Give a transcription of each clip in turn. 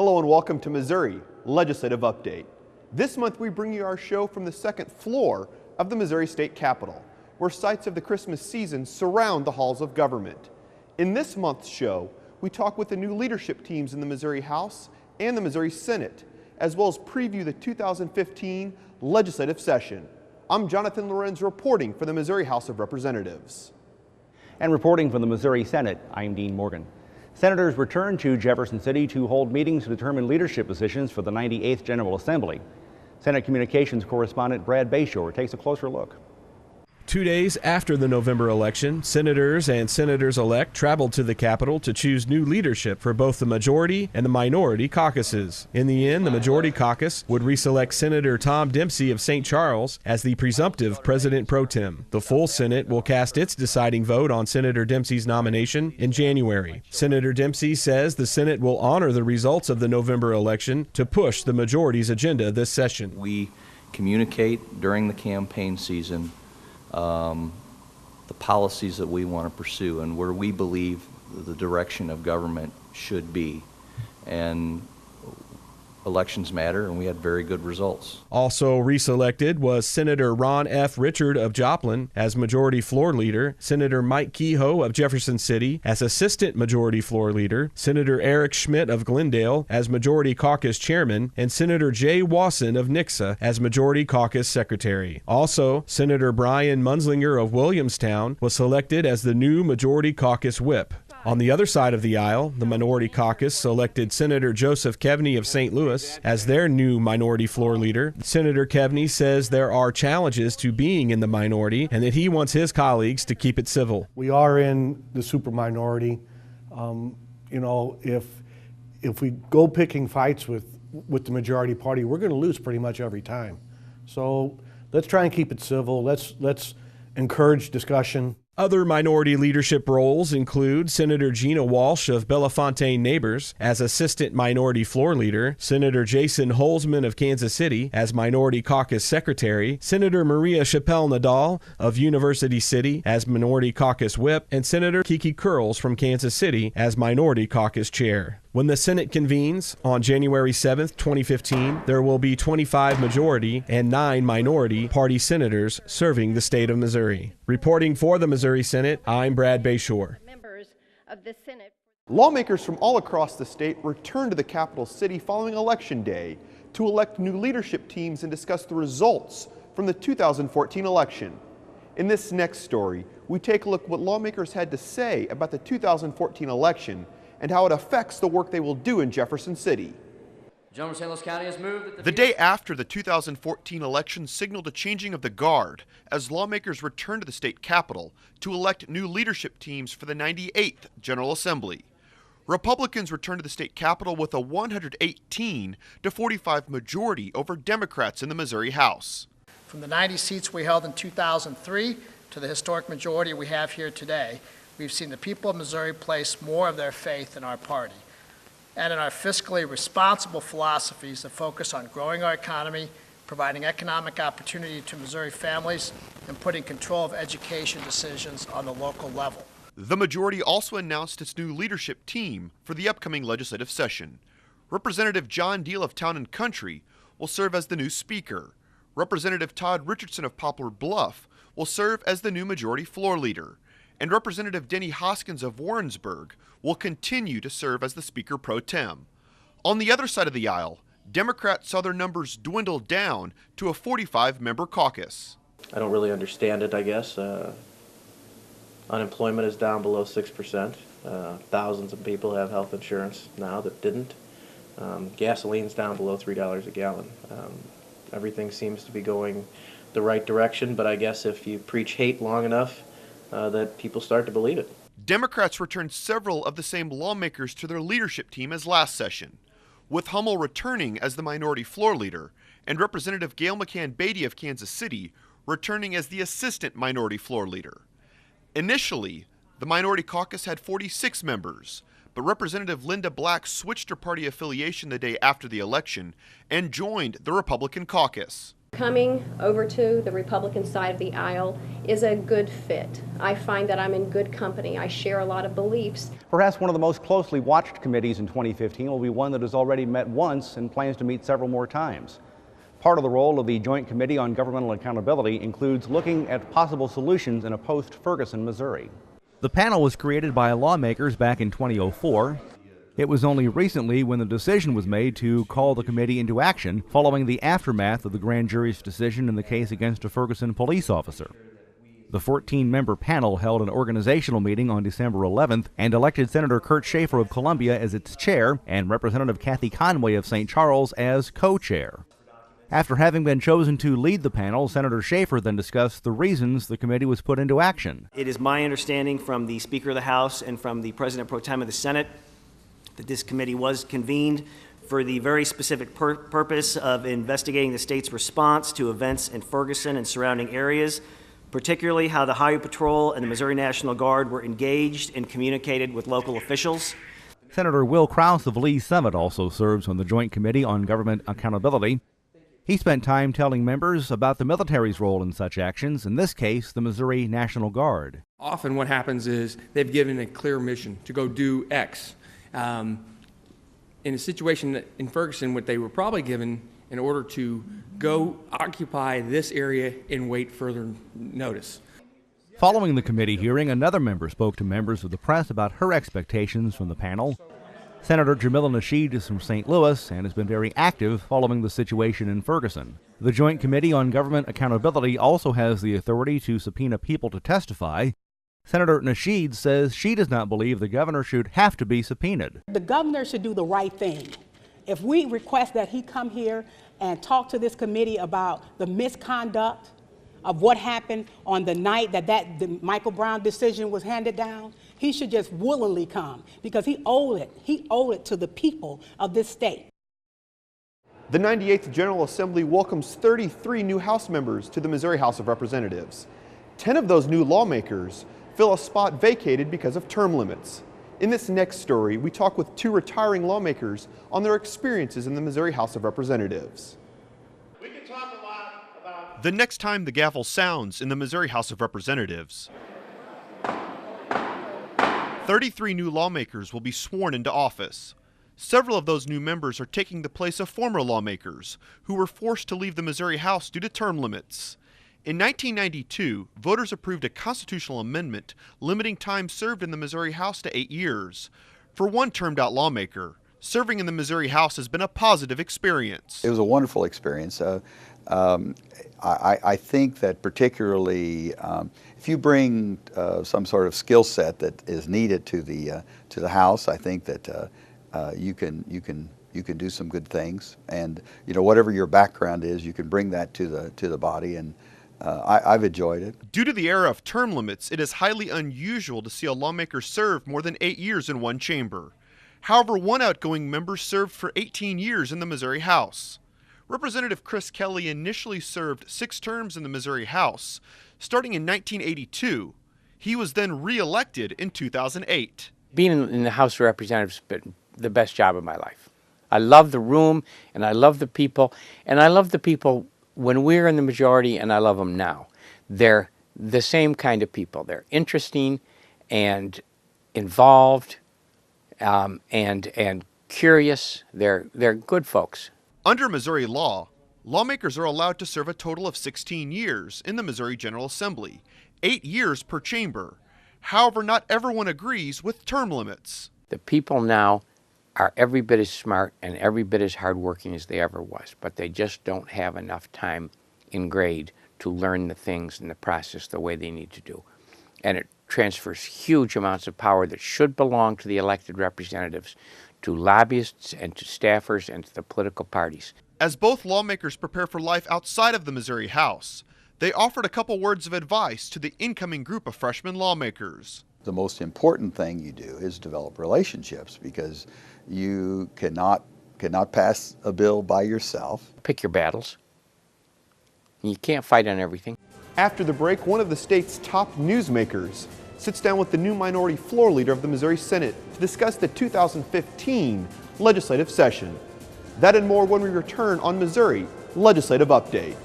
Hello and welcome to Missouri Legislative Update. This month we bring you our show from the second floor of the Missouri State Capitol, where sights of the Christmas season surround the halls of government. In this month's show, we talk with the new leadership teams in the Missouri House and the Missouri Senate, as well as preview the 2015 legislative session. I'm Jonathan Lorenz reporting for the Missouri House of Representatives. And reporting from the Missouri Senate, I'm Dean Morgan. Senators returned to Jefferson City to hold meetings to determine leadership positions for the 98th General Assembly. Senate Communications correspondent Brad Bayshore takes a closer look. 2 days after the November election, senators and senators-elect traveled to the Capitol to choose new leadership for both the majority and the minority caucuses. In the end, the majority caucus would reselect Senator Tom Dempsey of St. Charles as the presumptive president pro tem. The full Senate will cast its deciding vote on Senator Dempsey's nomination in January. Senator Dempsey says the Senate will honor the results of the November election to push the majority's agenda this session. We communicate during the campaign season the policies that we want to pursue and where we believe the direction of government should be. And elections matter, and we had very good results. Also reselected was Senator Ron F. Richard of Joplin as Majority Floor Leader, Senator Mike Kehoe of Jefferson City as Assistant Majority Floor Leader, Senator Eric Schmidt of Glendale as Majority Caucus Chairman, and Senator Jay Wasson of Nixa as Majority Caucus Secretary. Also, Senator Brian Munzlinger of Williamstown was selected as the new Majority Caucus Whip. On the other side of the aisle, the Minority Caucus selected Senator Joseph Kevney of St. Louis as their new Minority Floor Leader. Senator Kevney says there are challenges to being in the minority and that he wants his colleagues to keep it civil. We are in the super minority. If we go picking fights with the majority party, we're going to lose pretty much every time. So let's try and keep it civil. Let's encourage discussion. Other minority leadership roles include Senator Gina Walsh of Bellefontaine Neighbors as Assistant Minority Floor Leader, Senator Jason Holzman of Kansas City as Minority Caucus Secretary, Senator Maria Chappelle Nadal of University City as Minority Caucus Whip, and Senator Kiki Curls from Kansas City as Minority Caucus Chair. When the Senate convenes on January 7th, 2015, there will be 25 majority and 9 minority party senators serving the state of Missouri. Reporting for the Missouri Senate, I'm Brad Bayshore. Members of the Senate. Lawmakers from all across the state returned to the capital city following Election Day to elect new leadership teams and discuss the results from the 2014 election. In this next story, we take a look at what lawmakers had to say about the 2014 election and how it affects the work they will do in Jefferson City. The day after the 2014 election signaled a changing of the guard as lawmakers returned to the state capitol to elect new leadership teams for the 98th General Assembly. Republicans returned to the state capitol with a 118-45 majority over Democrats in the Missouri House. From the 90 seats we held in 2003 to the historic majority we have here today, we've seen the people of Missouri place more of their faith in our party and in our fiscally responsible philosophies that focus on growing our economy, providing economic opportunity to Missouri families, and putting control of education decisions on the local level. The majority also announced its new leadership team for the upcoming legislative session. Representative John Deal of Town and Country will serve as the new speaker. Representative Todd Richardson of Poplar Bluff will serve as the new majority floor leader. And Representative Denny Hoskins of Warrensburg will continue to serve as the Speaker pro tem. On the other side of the aisle, Democrats saw their numbers dwindle down to a 45-member caucus. I don't really understand it, I guess. Unemployment is down below 6%. Thousands of people have health insurance now that didn't. Gasoline's down below $3 a gallon. Everything seems to be going the right direction, but I guess if you preach hate long enough, that people start to believe it. Democrats returned several of the same lawmakers to their leadership team as last session, with Hummel returning as the minority floor leader and Representative Gail McCann Beatty of Kansas City returning as the assistant minority floor leader. Initially, the minority caucus had 46 members, but Representative Linda Black switched her party affiliation the day after the election and joined the Republican caucus. Coming over to the Republican side of the aisle is a good fit. I find that I'm in good company. I share a lot of beliefs. Perhaps one of the most closely watched committees in 2015 will be one that has already met once and plans to meet several more times. Part of the role of the Joint Committee on Governmental Accountability includes looking at possible solutions in a post-Ferguson Missouri. The panel was created by lawmakers back in 2004. It was only recently when the decision was made to call the committee into action following the aftermath of the grand jury's decision in the case against a Ferguson police officer. The 14-member panel held an organizational meeting on December 11th and elected Senator Kurt Schaefer of Columbia as its chair and Representative Kathy Conway of St. Charles as co-chair. After having been chosen to lead the panel, Senator Schaefer then discussed the reasons the committee was put into action. It is my understanding from the Speaker of the House and from the President Pro Tem of the Senate that this committee was convened for the very specific purpose of investigating the state's response to events in Ferguson and surrounding areas, particularly how the Highway Patrol and the Missouri National Guard were engaged and communicated with local officials. Senator Will Kraus of Lee's Summit also serves on the Joint Committee on Government Accountability. He spent time telling members about the military's role in such actions, in this case, the Missouri National Guard. Often what happens is they've given a clear mission to go do X. In a situation in Ferguson, what they were probably given in order to go occupy this area and wait further notice. Following the committee hearing, another member spoke to members of the press about her expectations from the panel. Senator Jamila Nasheed is from St. Louis and has been very active following the situation in Ferguson. The Joint Committee on Government Accountability also has the authority to subpoena people to testify. Senator Nasheed says she does not believe the governor should have to be subpoenaed. The governor should do the right thing. If we request that he come here and talk to this committee about the misconduct of what happened on the night that the Michael Brown decision was handed down, he should just willingly come because he owed it. He owed it to the people of this state. The 98th General Assembly welcomes 33 new House members to the Missouri House of Representatives. 10 of those new lawmakers fill a spot vacated because of term limits. In this next story, we talk with 2 retiring lawmakers on their experiences in the Missouri House of Representatives. We can talk a lot about the next time the gavel sounds in the Missouri House of Representatives. 33 new lawmakers will be sworn into office. Several of those new members are taking the place of former lawmakers who were forced to leave the Missouri House due to term limits. In 1992, voters approved a constitutional amendment limiting time served in the Missouri House to 8 years. For one termed-out lawmaker, serving in the Missouri House has been a positive experience. It was a wonderful experience. I think that particularly if you bring some sort of skill set that is needed to the House, I think that you can do some good things. And whatever your background is, you can bring that to the body, and I've enjoyed it. Due to the era of term limits, it is highly unusual to see a lawmaker serve more than 8 years in one chamber. However, one outgoing member served for 18 years in the Missouri House. Representative Chris Kelly initially served 6 terms in the Missouri House, starting in 1982. He was then re-elected in 2008. Being in the House of Representatives has been the best job of my life. I love the room, and I love the people, and I love the people when we're in the majority, and I love them now. They're the same kind of people. They're interesting and involved and curious. They're good folks. Under Missouri law, lawmakers are allowed to serve a total of 16 years in the Missouri General Assembly, 8 years per chamber. However, not everyone agrees with term limits. The people now are every bit as smart and every bit as hardworking as they ever was, but they just don't have enough time in grade to learn the things in the process the way they need to do. And it transfers huge amounts of power that should belong to the elected representatives to lobbyists and to staffers and to the political parties. As both lawmakers prepare for life outside of the Missouri House, they offered a couple words of advice to the incoming group of freshman lawmakers. The most important thing you do is develop relationships, because you cannot pass a bill by yourself. Pick your battles. You can't fight on everything. After the break, one of the state's top newsmakers sits down with the new minority floor leader of the Missouri Senate to discuss the 2015 legislative session. That and more when we return on Missouri Legislative Update.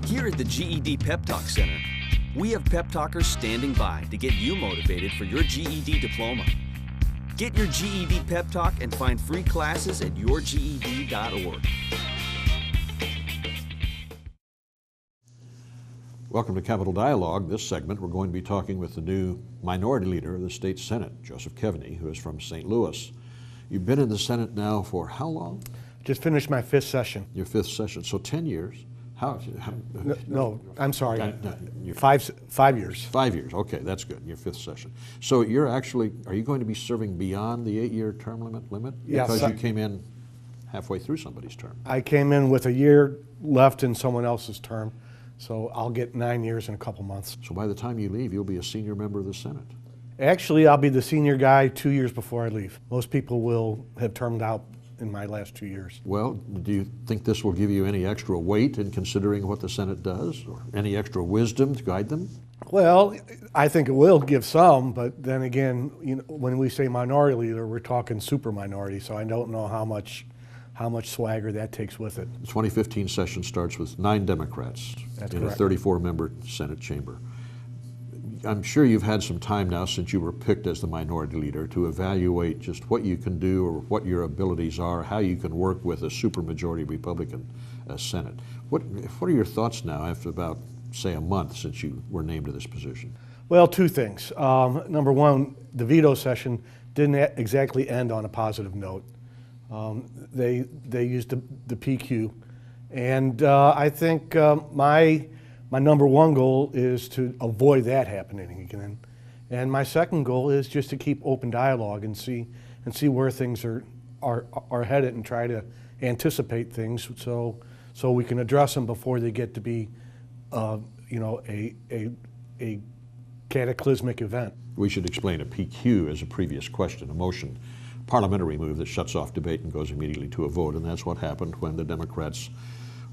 Here at the GED Pep Talk Center, we have pep talkers standing by to get you motivated for your GED diploma. Get your GED Pep Talk and find free classes at yourged.org. Welcome to Capitol Dialogue. This segment, we're going to be talking with the new Minority Leader of the State Senate, Joseph Keveny, who is from St. Louis. You've been in the Senate now for how long? Just finished my 5th session. Your 5th session, so 10 years. No, I'm sorry. No, 5 years. 5 years, okay, that's good, your 5th session. So you're actually, are you going to be serving beyond the 8-year term limit? Yes. Because you came in halfway through somebody's term. I came in with a year left in someone else's term, so I'll get 9 years in a couple months. So by the time you leave, you'll be a senior member of the Senate. Actually, I'll be the senior guy 2 years before I leave. Most people will have termed out in my last 2 years. Well, do you think this will give you any extra weight in considering what the Senate does, or any extra wisdom to guide them? Well, I think it will give some, but then again, when we say minority leader, we're talking super minority, so I don't know how much swagger that takes with it. The 2015 session starts with 9 Democrats in a 34-member Senate chamber. I'm sure you've had some time now since you were picked as the minority leader to evaluate just what you can do or what your abilities are, how you can work with a supermajority Republican Senate. What are your thoughts now after about, say, a month since you were named to this position? Well, 2 things. Number one, the veto session didn't exactly end on a positive note. They used the PQ, and I think my number one goal is to avoid that happening again, and my second goal is just to keep open dialogue and see where things are headed and try to anticipate things so we can address them before they get to be a cataclysmic event. We should explain a PQ as a previous question, a motion, parliamentary move that shuts off debate and goes immediately to a vote, and that's what happened when the Democrats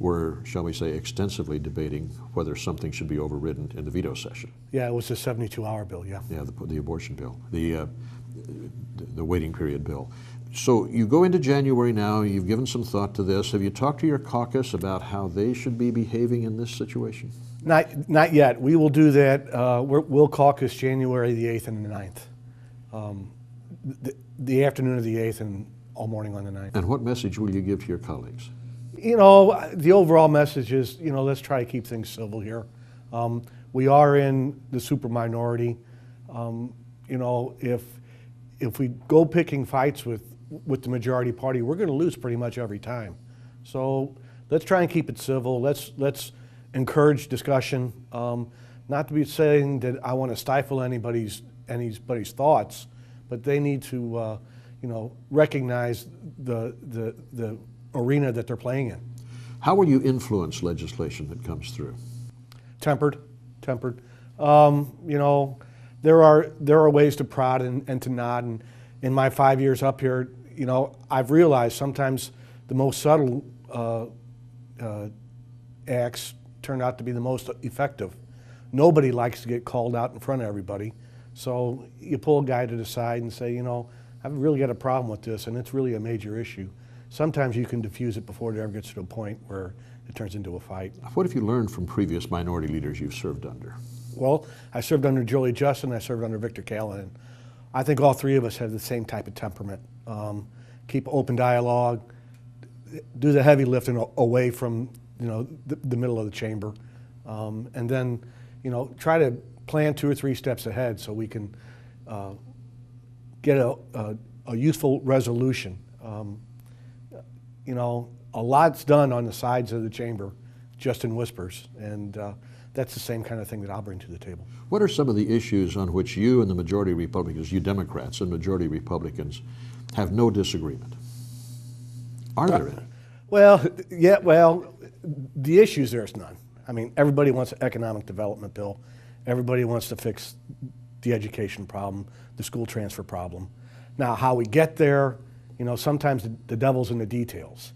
were, shall we say, extensively debating whether something should be overridden in the veto session. Yeah, it was the 72-hour bill, yeah. Yeah, the abortion bill, the waiting period bill. So you go into January now, you've given some thought to this. Have you talked to your caucus about how they should be behaving in this situation? Not yet. We will do that. We'll caucus January the 8th and the 9th. The afternoon of the 8th and all morning on the 9th. And what message will you give to your colleagues? The overall message is, let's try to keep things civil here. We are in the super minority. If we go picking fights with the majority party, we're going to lose pretty much every time. So let's try and keep it civil. Let's encourage discussion. Not to be saying that I want to stifle anybody's thoughts, but they need to recognize the arena that they're playing in. How will you influence legislation that comes through? Tempered. There are ways to prod and to nod, and in my 5 years up here, I've realized sometimes the most subtle acts turn out to be the most effective. Nobody likes to get called out in front of everybody, so you pull a guy to the side and say, I've really got a problem with this, and it's really a major issue. Sometimes you can diffuse it before it ever gets to a point where it turns into a fight. What have you learned from previous minority leaders you've served under? Well, I served under Jolie Justin, I served under Victor Callahan. I think all 3 of us have the same type of temperament. Keep open dialogue, do the heavy lifting away from the middle of the chamber, and then try to plan 2 or 3 steps ahead so we can get a useful resolution. A lot's done on the sides of the chamber, just in whispers, and that's the same kind of thing that I'll bring to the table. What are some of the issues on which you and the majority Republicans, you Democrats and majority Republicans, have no disagreement? Are there any? Well, the issues, there's none. I mean, everybody wants an economic development bill. Everybody wants to fix the education problem, the school transfer problem. Now, how we get there, sometimes the devil's in the details.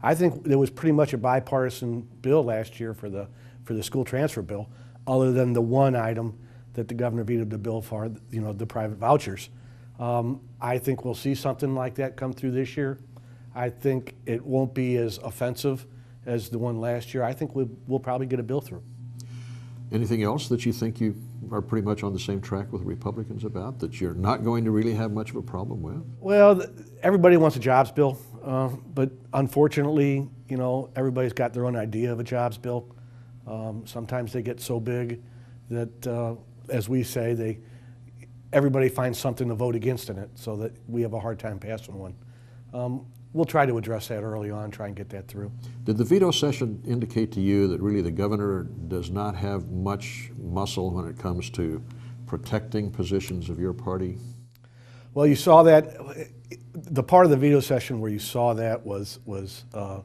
I think there was pretty much a bipartisan bill last year for the school transfer bill, other than the one item that the governor vetoed the bill for, the private vouchers. I think we'll see something like that come through this year. I think it won't be as offensive as the one last year, I think we'll probably get a bill through. Anything else that you think you are pretty much on the same track with the Republicans about, that you're not going to really have much of a problem with? Well, everybody wants a jobs bill, but unfortunately, you know, everybody's got their own idea of a jobs bill. Sometimes they get so big that, as we say, everybody finds something to vote against in it, so that we have a hard time passing one. We'll try to address that early on, try and get that through. Did the veto session indicate to you that really the governor does not have much muscle when it comes to protecting positions of your party? Well, you saw that. The part of the veto session where you saw that was the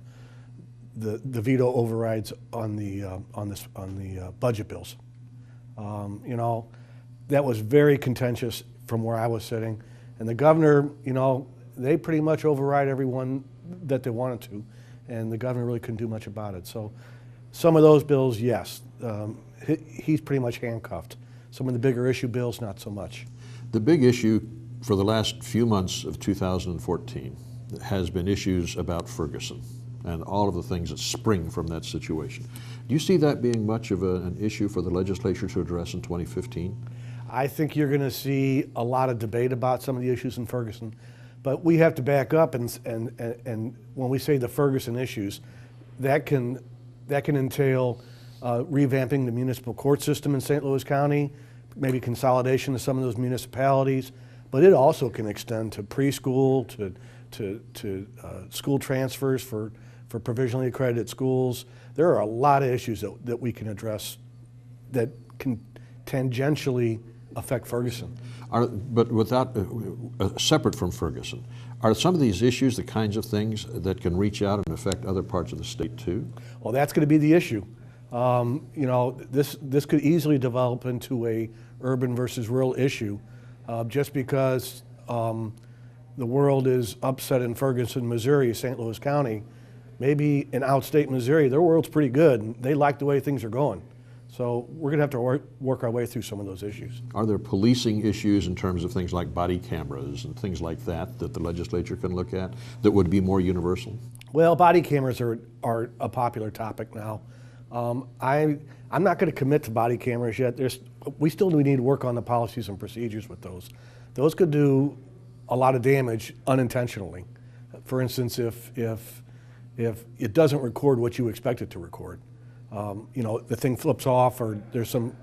veto overrides on the budget bills. You know, that was very contentious from where I was sitting, and the governor, you know, they pretty much override everyone that they wanted to, and the governor really couldn't do much about it. So some of those bills, yes, he's pretty much handcuffed. Some of the bigger issue bills, not so much. The big issue for the last few months of 2014 has been issues about Ferguson and all of the things that spring from that situation. Do you see that being much of an issue for the legislature to address in 2015? I think you're going to see a lot of debate about some of the issues in Ferguson. But we have to back up, and when we say the Ferguson issues, that can entail revamping the municipal court system in St. Louis County, maybe consolidation of some of those municipalities, but it also can extend to preschool, to school transfers for provisionally accredited schools. There are a lot of issues that we can address that can tangentially affect Ferguson. But without, separate from Ferguson, are some of these issues the kinds of things that can reach out and affect other parts of the state too? Well, that's going to be the issue. You know, this could easily develop into a urban versus rural issue, just because the world is upset in Ferguson, Missouri, St. Louis County. Maybe in outstate Missouri, their world's pretty good, and they like the way things are going. So we're going to have to work our way through some of those issues. Are there policing issues in terms of things like body cameras and things like that that the legislature can look at that would be more universal? Well, body cameras are a popular topic now. I'm not going to commit to body cameras yet. We still need to work on the policies and procedures with those. Those could do a lot of damage unintentionally. For instance, if it doesn't record what you expect it to record. You know, the thing flips off, or there's some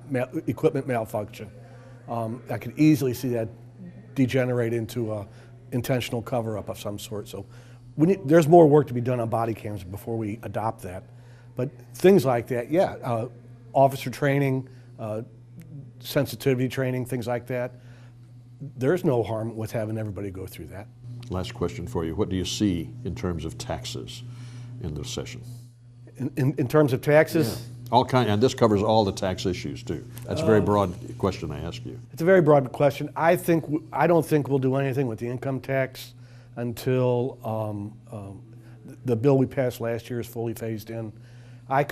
equipment malfunction. I could easily see that degenerate into an intentional cover-up of some sort. So there's more work to be done on body cams before we adopt that. But things like that, yeah, officer training, sensitivity training, things like that, there's no harm with having everybody go through that. Last question for you. What do you see in terms of taxes in the session? In terms of taxes? Yeah. And this covers all the tax issues too. That's a very broad question I ask you. It's a very broad question. I don't think we'll do anything with the income tax until the bill we passed last year is fully phased in. I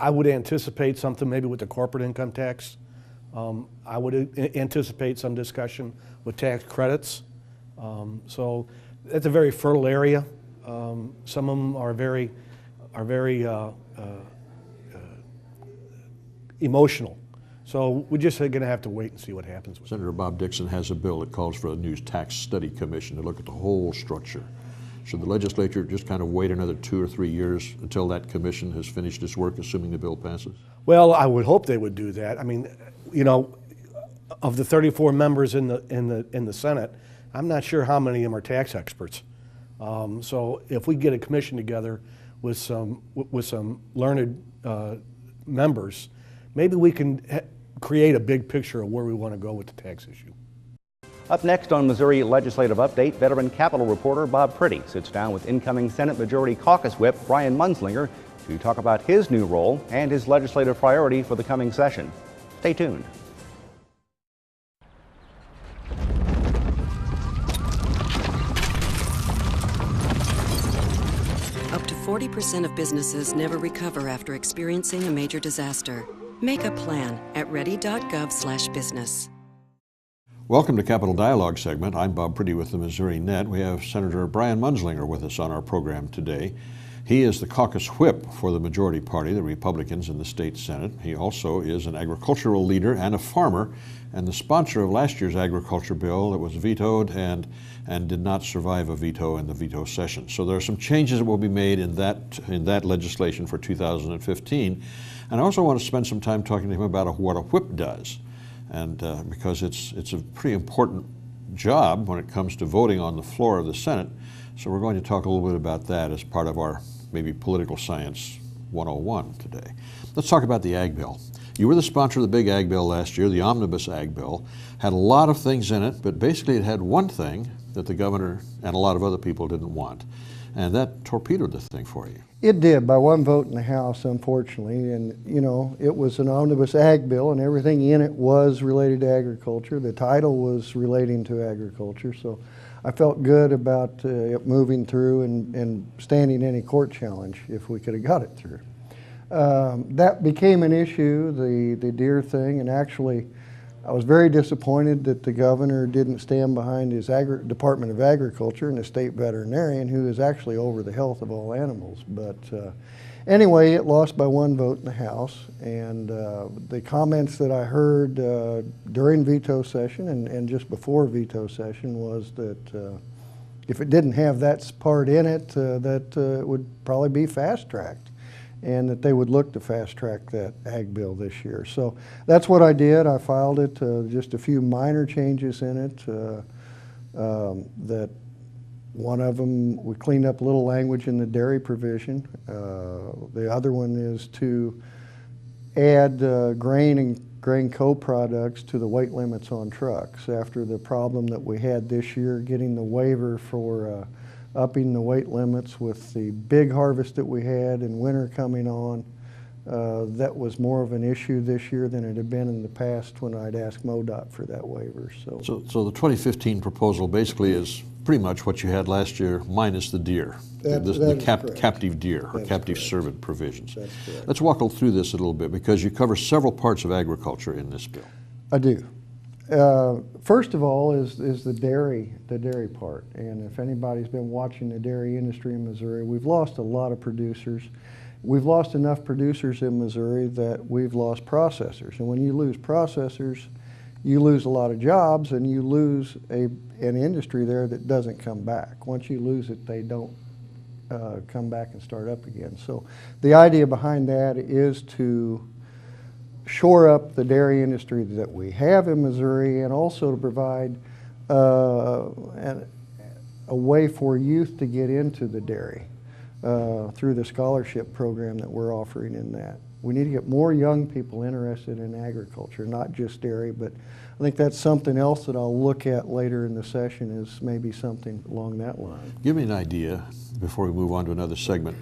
would anticipate something maybe with the corporate income tax. I would anticipate some discussion with tax credits. So that's a very fertile area. Some of them are very emotional. So we're just going to have to wait and see what happens with Senator Bob Dixon has a bill that calls for a new tax study commission to look at the whole structure. Should the legislature just kind of wait another 2 or 3 years until that commission has finished its work, assuming the bill passes? Well, I would hope they would do that. I mean, you know, of the 34 members in the Senate, I'm not sure how many of them are tax experts. So if we get a commission together with some learned members, maybe we can create a big picture of where we want to go with the tax issue. Up next on Missouri Legislative Update, veteran Capitol reporter Bob Priddy sits down with incoming Senate Majority Caucus Whip Brian Munzlinger to talk about his new role and his legislative priority for the coming session. Stay tuned. Up to 40% of businesses never recover after experiencing a major disaster. Make a plan at ready.gov/business. Welcome to Capitol Dialogue segment. I'm Bob Priddy with the Missouri Net. We have Senator Brian Munzlinger with us on our program today. He is the caucus whip for the majority party, the Republicans in the state Senate. He also is an agricultural leader and a farmer, and the sponsor of last year's agriculture bill that was vetoed and did not survive a veto in the veto session. So there are some changes that will be made in that legislation for 2015. And I also want to spend some time talking to him about what a whip does, and because it's a pretty important job when it comes to voting on the floor of the Senate. So we're going to talk a little bit about that as part of our maybe political science 101 today. Let's talk about the Ag Bill. You were the sponsor of the big Ag Bill last year, the Omnibus Ag Bill. Had a lot of things in it, but basically it had one thing that the governor and a lot of other people didn't want, and that torpedoed the thing for you. It did, by one vote in the House, unfortunately, and you know, it was an Omnibus Ag Bill and everything in it was related to agriculture. The title was relating to agriculture, so I felt good about it moving through and standing any court challenge if we could have got it through. That became an issue, the deer thing, and actually I was very disappointed that the governor didn't stand behind his Department of Agriculture and the state veterinarian, who is actually over the health of all animals. But anyway, it lost by one vote in the House, and the comments that I heard during veto session and just before veto session was that if it didn't have that part in it, that it would probably be fast-tracked, and that they would look to fast-track that Ag Bill this year. So that's what I did. I filed it, just a few minor changes in it. That one of them, we cleaned up a little language in the dairy provision. The other one is to add grain and grain co-products to the weight limits on trucks after the problem that we had this year getting the waiver for upping the weight limits with the big harvest that we had and winter coming on. That was more of an issue this year than it had been in the past when I'd asked MoDOT for that waiver. So the 2015 proposal basically is pretty much what you had last year minus the deer, captive deer or captive servant provisions. Let's walk through this a little bit because you cover several parts of agriculture in this bill. I do. First of all is the dairy part, and if anybody's been watching the dairy industry in Missouri, we've lost a lot of producers. We've lost enough producers in Missouri that we've lost processors, and when you lose processors, you lose a lot of jobs and you lose an industry there that doesn't come back. Once you lose it, they don't come back and start up again. So the idea behind that is to shore up the dairy industry that we have in Missouri, and also to provide a way for youth to get into the dairy through the scholarship program that we're offering in that. We need to get more young people interested in agriculture, not just dairy, but I think that's something else that I'll look at later in the session, is maybe something along that line. Give me an idea, before we move on to another segment,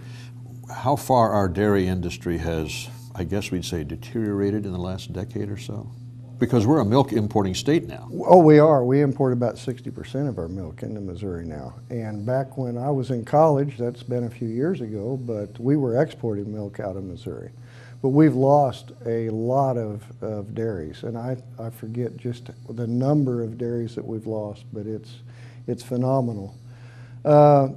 how far our dairy industry has, I guess we'd say, deteriorated in the last decade or so? Because we're a milk importing state now. Oh, we are. We import about 60% of our milk into Missouri now. And back when I was in college, that's been a few years ago, but we were exporting milk out of Missouri. But we've lost a lot of dairies, and I forget just the number of dairies that we've lost, but it's phenomenal.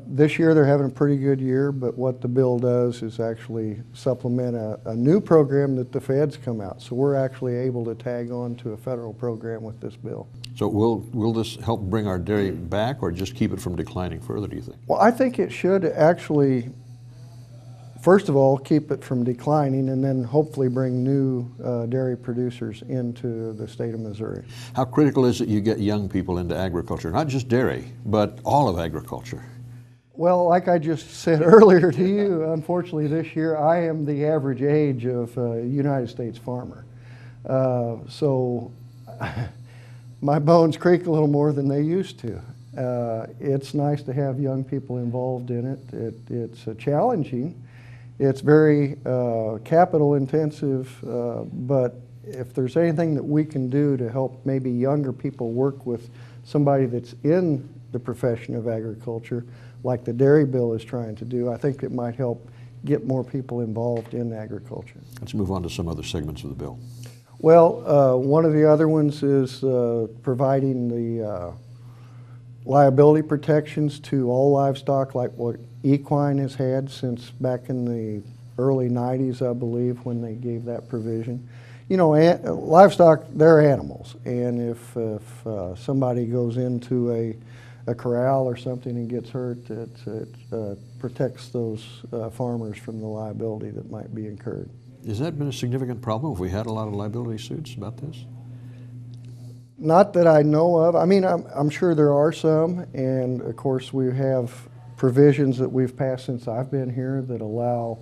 This year they're having a pretty good year, but what the bill does is actually supplement a new program that the feds come out. So we're actually able to tag on to a federal program with this bill. So will this help bring our dairy back or just keep it from declining further, do you think? Well, I think it should actually, first of all, keep it from declining, and then hopefully bring new dairy producers into the state of Missouri. How critical is it you get young people into agriculture, not just dairy, but all of agriculture? Well, like I just said earlier to you, unfortunately this year I am the average age of a United States farmer. So my bones creak a little more than they used to. It's nice to have young people involved in it. It's challenging. It's very capital intensive, but if there's anything that we can do to help maybe younger people work with somebody that's in the profession of agriculture, like the dairy bill is trying to do, I think it might help get more people involved in agriculture. Let's move on to some other segments of the bill. Well, one of the other ones is providing liability protections to all livestock like what equine has had since back in the early 90s, I believe, when they gave that provision. You know, livestock, they're animals, and if somebody goes into a corral or something and gets hurt, it protects those farmers from the liability that might be incurred. Has that been a significant problem? Have we had a lot of liability suits about this? Not that I know of. I mean, I'm sure there are some, and of course we have provisions that we've passed since I've been here that allow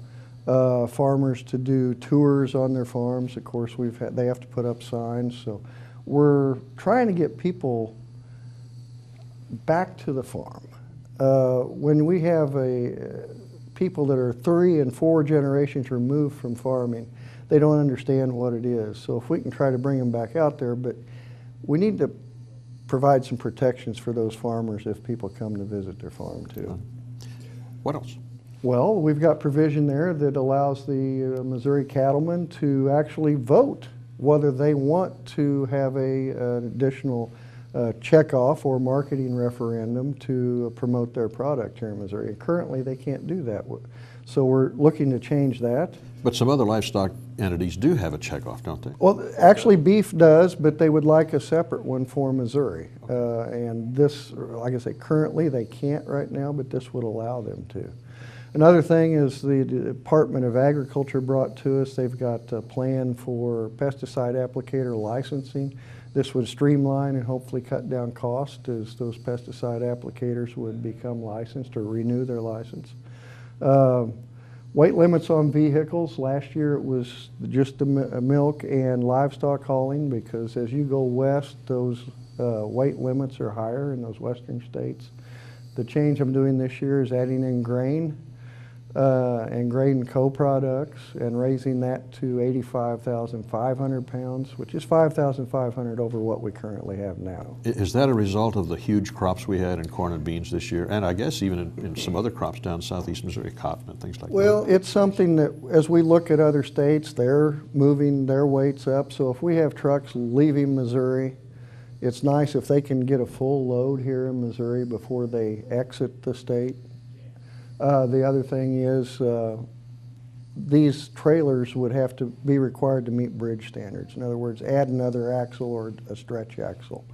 farmers to do tours on their farms. Of course, they have to put up signs, so we're trying to get people back to the farm. When we have people that are 3 and 4 generations removed from farming, they don't understand what it is. So if we can try to bring them back out there, but we need to provide some protections for those farmers if people come to visit their farm too. What else? Well, we've got provision there that allows the Missouri cattlemen to actually vote whether they want to have an additional checkoff or marketing referendum to promote their product here in Missouri. Currently, they can't do that. So we're looking to change that. But some other livestock entities do have a checkoff, don't they? Well, actually beef does, but they would like a separate one for Missouri. And this, like I say, currently they can't right now, but this would allow them to. Another thing is the Department of Agriculture brought to us, they've got a plan for pesticide applicator licensing. This would streamline and hopefully cut down cost as those pesticide applicators would become licensed or renew their license. Weight limits on vehicles. Last year it was just the milk and livestock hauling, because as you go west, those weight limits are higher in those western states. The change I'm doing this year is adding in grain and grain co-products and raising that to 85,500 pounds, which is 5,500 over what we currently have now. Is that a result of the huge crops we had in corn and beans this year? And I guess even in some other crops down southeast Missouri, cotton and things like that? Well, it's something that as we look at other states, they're moving their weights up. So if we have trucks leaving Missouri, it's nice if they can get a full load here in Missouri before they exit the state. The other thing is these trailers would have to be required to meet bridge standards. In other words, add another axle or a stretch axle.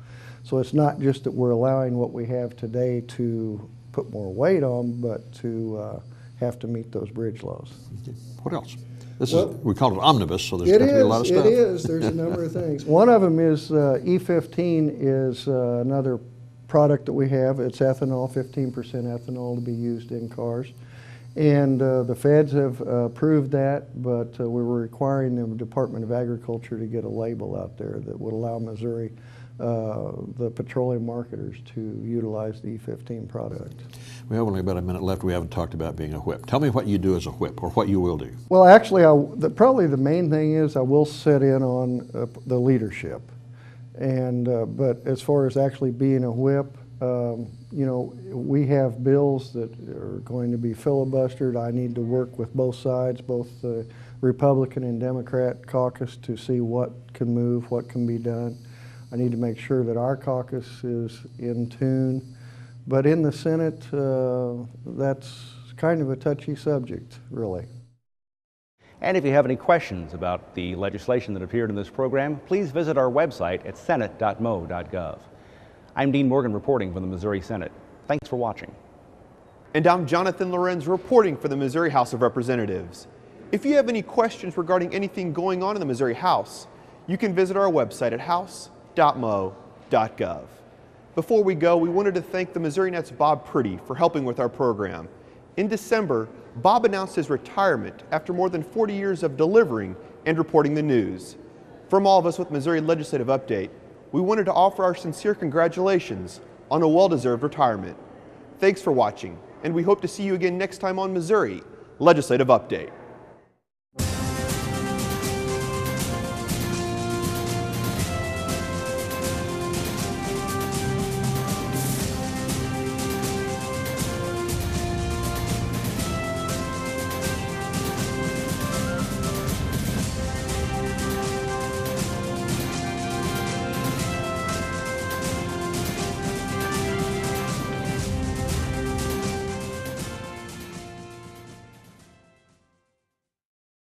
So it's not just that we're allowing what we have today to put more weight on, but to have to meet those bridge laws. Okay. What else? We call it omnibus, so there's going to be a lot of stuff. It is. There's a number of things. One of them is E15 is another product that we have. It's ethanol, 15% ethanol to be used in cars. And the feds have approved that, but we were requiring the Department of Agriculture to get a label out there that would allow Missouri, the petroleum marketers, to utilize the E15 product. We have only about a minute left. We haven't talked about being a whip. Tell me what you do as a whip, or what you will do. Well, actually, probably the main thing is I will sit in on the leadership. And but as far as actually being a whip, you know, we have bills that are going to be filibustered. I need to work with both sides, both the Republican and Democrat caucus, to see what can move, what can be done. I need to make sure that our caucus is in tune. But in the Senate, that's kind of a touchy subject, really. And if you have any questions about the legislation that appeared in this program, please visit our website at senate.mo.gov. I'm Dean Morgan reporting from the Missouri Senate. Thanks for watching. And I'm Jonathan Lorenz reporting for the Missouri House of Representatives. If you have any questions regarding anything going on in the Missouri House, you can visit our website at house.mo.gov. Before we go, we wanted to thank the Missouri Net's Bob Priddy for helping with our program. In December, Bob announced his retirement after more than 40 years of delivering and reporting the news. From all of us with Missouri Legislative Update, we wanted to offer our sincere congratulations on a well-deserved retirement. Thanks for watching, and we hope to see you again next time on Missouri Legislative Update.